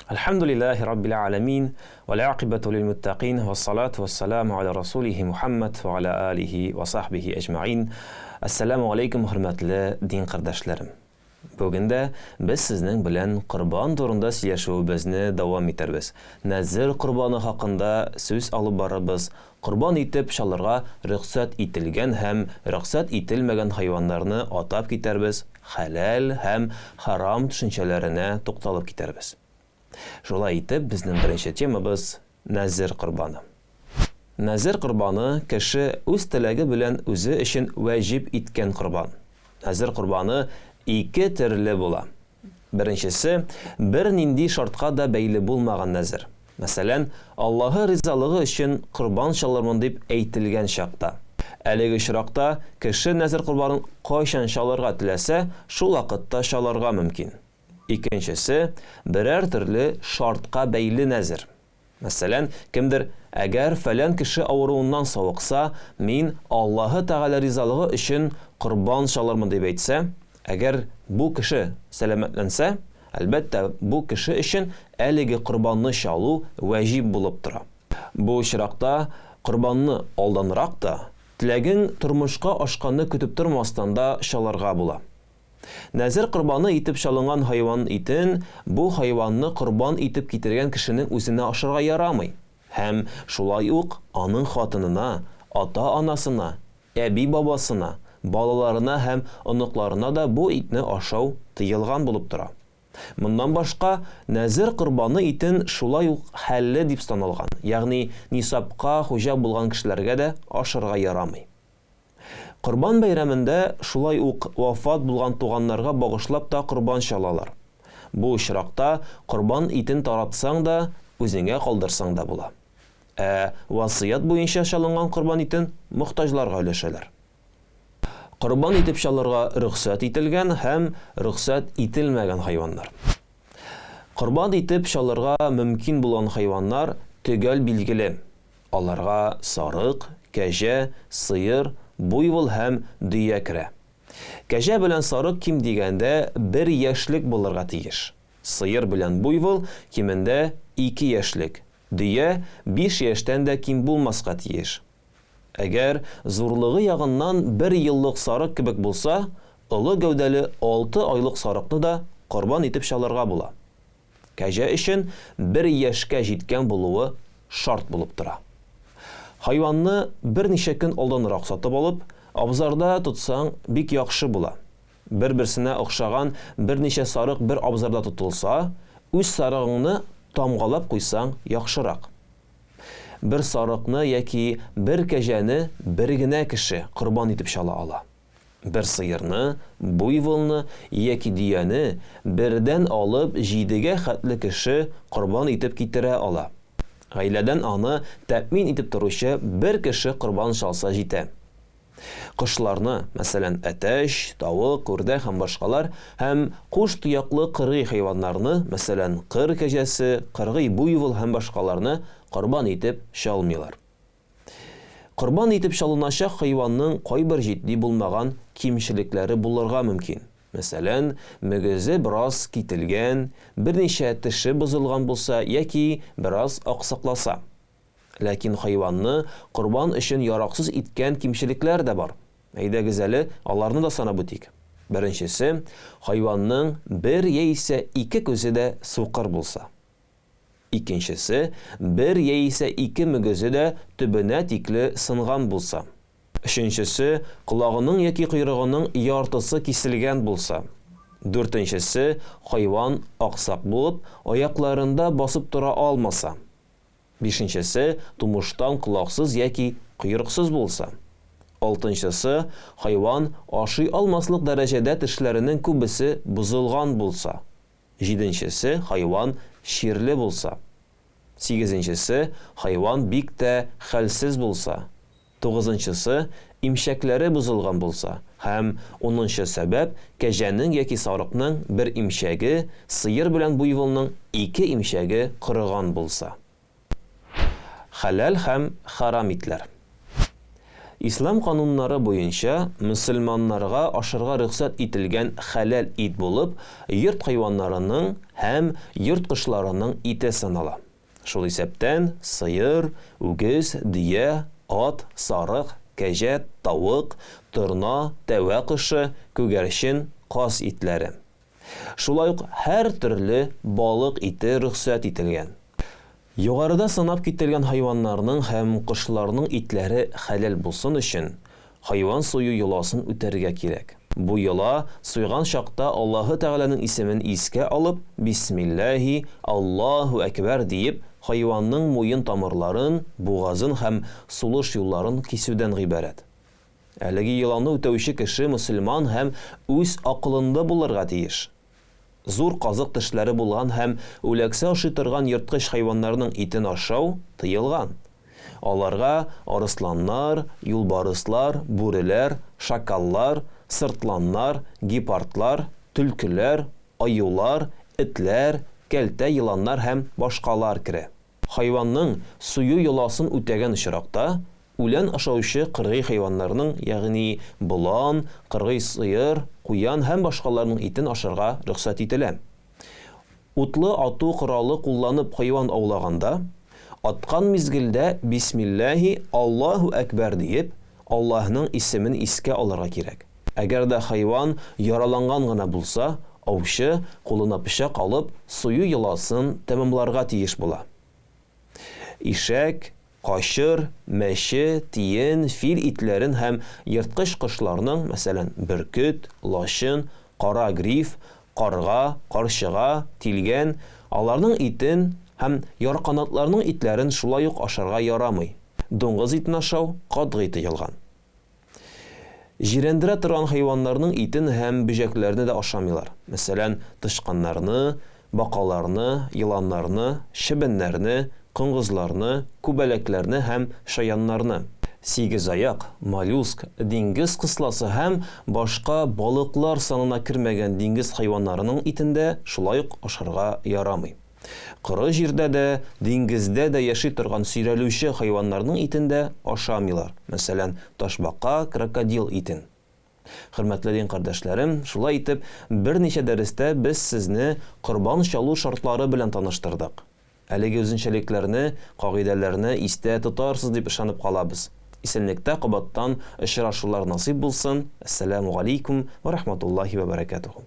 Alhamdulillahi Rabbil alamin, wal-aqibatu lil-muttaqin, was-salatu was-salamu ala rasulihi Muhammad wa ala alihi wa sahbihi ajma'in. Assalamu alaykum hurmatli din qardaşlarım. Bugün biz sizning bilan Qurban turunda сөйләшүебезне davom etarбыз. Nazir qurboni haqında söz alib barabыз. Qurban etib шалырга рөхсәт ителгән һәм рөхсәт ителмәгән хайваннарны атап китәрбез, халал һәм харам төшенчәләренә тукталып китәрбез. Шулай итеп, безнең беренче темабыз Назир qurbаны. Назир qurbаны кеше үз теләге белән үзе өчен ваҗиб иткән qurbан. Назир qurbаны ике төрле була. Беренчесе, бер нинди шартка да бәйле булмаган назир. Мәсәлән, Аллаһы ризалыгы өчен qurbан шалырмын дип әйтелгән чакта. Әлеге чиракта кеше назир qurbанын кайчан шалырга теләсә, шул вакытта шалырга мөмкин. Икенчесе, берәр төрле шартка бәйле назир. Мәсәлән, кемдер әгәр фәлән кеше авыруыннан савыкса, мин Аллаһы Тәгалә ризалыгы өчен qurbан шалырмын дип әйтсә, әгәр бу кеше сәламәтләнсә, әлбәттә бу кеше өчен әлеге qurbанны шалу ваҗиб булып тора. Бу чиракта qurbанны алданрак та, теләгең тормышка ашканны көтеп тормастан да шалырга була. Назир qurbаны итеп шалынган хайван итен бу хайванны qurbан итеп китергән кешенең үзенә ашырга ярамый. Һәм шулай ук аның хатынына, ата-анасына, әби-бабасына, балаларына һәм оныкларына да бу итне ашау тыелган булып тора. Моннан башка назир qurbаны итен шулай ук хәлле дип станылган, ягъни нисапка хуҗа булган кешеләргә дә ашырга ярамый. Qurban бәйрәмендә шулай ук вафат булган туганнарга багышлап та qurbан шалалар. Бу очракта qurbан итен таратсаң да, үзеңә калдырсаң да була. Васыят буенча шалынган qurbан итен мохтаҗларга өләшәләр. Qurbан итеп шалырга рөхсәт ителгән һәм рөхсәт ителмәгән хайваннар. Qurbан итеп шалырга мөмкин булган хайваннар төгәл билгеле. Аларга сарык, кәҗә, сыер, буйвол һәм дөя керә. Кәҗә белән сарык ким дигәндә 1 яшьлек булырга тиеш. Сыер белән буйвол кимендә 2 яшьлек. Дөя 5 яшьтән дә ким булмаска тиеш. Әгәр зурлыгы ягыннан 1 еллык сарык кебек булса, олы гәүдәле 6 айлык сарыкны да qurbан итеп шалырга була. Кәҗә өчен 1 яшькә җиткән булуы шарт булып тора. Хайванны берничә көн алданрак сатып алып, абзарда тотсаң бик яхшы була. Бер-берсенә охшаган берничә сарык бер абзарда тотылса, үз сарыгыңны тамгалап куйсаң яхшырак. Бер сарыкны яки бер кәҗәне бер генә кеше qurbан итеп шала ала. Бер сыерны, буйволны яки дөяне бердән алып 7гә хәтле кеше qurbан итеп китерә ала. Гаиләдән аны тәэмин итеп торучы бер кеше qurbан шалса җитә. Кошларны, мәсәлән, әтәч, тавык, үрдәк һәм башкалар һәм куш туяклы кыргый хайваннарны, мәсәлән, кыр кәҗәсе, кыргый буйвол һәм башкаларны qurbан итеп шалмыйлар. Qurbан итеп шалыначак хайванның кайбер җитди булмаган кимчелекләре булырга мөмкин. Мәсәлән, мөгезе бераз кителгән, берничә теше бозылган булса яки бераз аксакласа. Ләкин хайванны qurbан өчен яраксыз иткән кимчелекләр дә бар. Әйдәгез әле аларны да санап үтик. Беренчесе, хайванның 1 яисә 2 күзе дә сукыр булса. Икенчесе, 1 яисә 2 мөгезе дә төбенә тикле сынган булса. Өченчесе, колагының яки койрыгының яртысы киселгән булса. Дүртенчесе, хайван аксак булып, аякларында басып тора алмаса. Бишенчесе, тумыштан колагсыз яки койрыксыз булса. Алтынчысы, хайван ашый алмаслык дәрәҗәдә тешләренең күбесе бузылган булса. Җиденчесе, хайван ширле булса. Сигезенчесе, хайван бик тә хәлсез булса. Тугызынчысы, имчәкләре бузылган булса. Һәм 10нчы сәбәп, кәҗәнең яки сарыкның 1 имчәге, сыер белән буйволның 2 имчәге кырыган булса. Халал һәм харам итләр. Ислам кануннары буенча мөселманнарга ашырга рөхсәт ителгән хәләл ит булып, йорт хайваннарының һәм йорткышларының ите санала. Шул исәптән сыер, үгез, дөя, ат, сарык, кәҗә, тавык, торна, тәвә кошы, күгәрчен, каз итләре. Шулай ук һәр төрле балык ите рөхсәт ителгән. Югарыда санап кителгән хайваннарның һәм кошларның итләре хәләл булсын өчен, хайван сою йоласын үтәргә кирәк. Бу йола суйган чакта Аллаһы Тәгаләнең исемен искә алып, бисмиллаһи, Аллаһу әкбәр диеп, хайванның муен тамырларын, бугазын һәм сулыш юлларын кисүдән гыйбарәт. Әлеге йоланы үтәүче кеше мөселман һәм үз акылында булырга тиеш. Зур казык тешләре булган һәм үләксә ашый торган йырткыч хайваннарның итен ашау тыелган. Аларга арысланнар, юлбарыслар, бүреләр, шакаллар, сыртланнар, гепардлар, төлкеләр, аюлар, этләр, кәлтә йыланнар һәм башкалар керә. Хайванның сую йоласын үтәгән очракта үлән ашаучы кыргый хайваннарның, ягъни болан, кыргый сыер, куян һәм башкаларның итен ашарга рөхсәт ителә. Утлы ату коралы кулланып хайван аулаганда, аткан мизгелдә бисмиллаһи, Аллаһу әкбәр диеп, Аллаһның исемен искә алырга кирәк. Әгәр дә хайван яраланган гына булса, аучы кулына пычак алып, сую йоласын тәмамларга тиеш була. Ишәк, кашыр, мәче, тиен, фил итләрен һәм йырткыч кошларның, мәсәлән, бөркет, лашын, кара гриф, карга, карчыга, тилгән, аларның итен һәм ярканатларның итләрен шулай ук ашарга ярамый. Дуңгыз итен ашау катгый тыелган. Җирәндерә торган хайваннарның итен һәм бөҗәкләрне дә ашамыйлар. Мәсәлән, тышканнарны, бакаларны, йыланнарны, чебеннәрне, кыңгызларны, күбәләкләрне һәм шаяннарны. Сигезаяк, моллюск, диңгез кысласы һәм башка балыклар санына кермәгән диңгез хайваннарының итендә шулай ук ашарга ярамый. Коры җирдә дә, диңгездә дә яши торган сөйрәлүче хайваннарның итендә ашамыйлар. Мәсәлән, ташбака, крокодил итен. Хөрмәтле дин кардәшләрем, шулай итеп, берничә дәрестә без сезне корбан чалу шартлары белән таныштырдык. Әлеге үзенчәлекләрне, кагыйдәләрне истә тотарсыз дип ышанып калабыз. Исәнлектә кабаттан очрашулар насыйп булсын. Ассаламу алейкум ва рахматуллаһи ва баракатуху.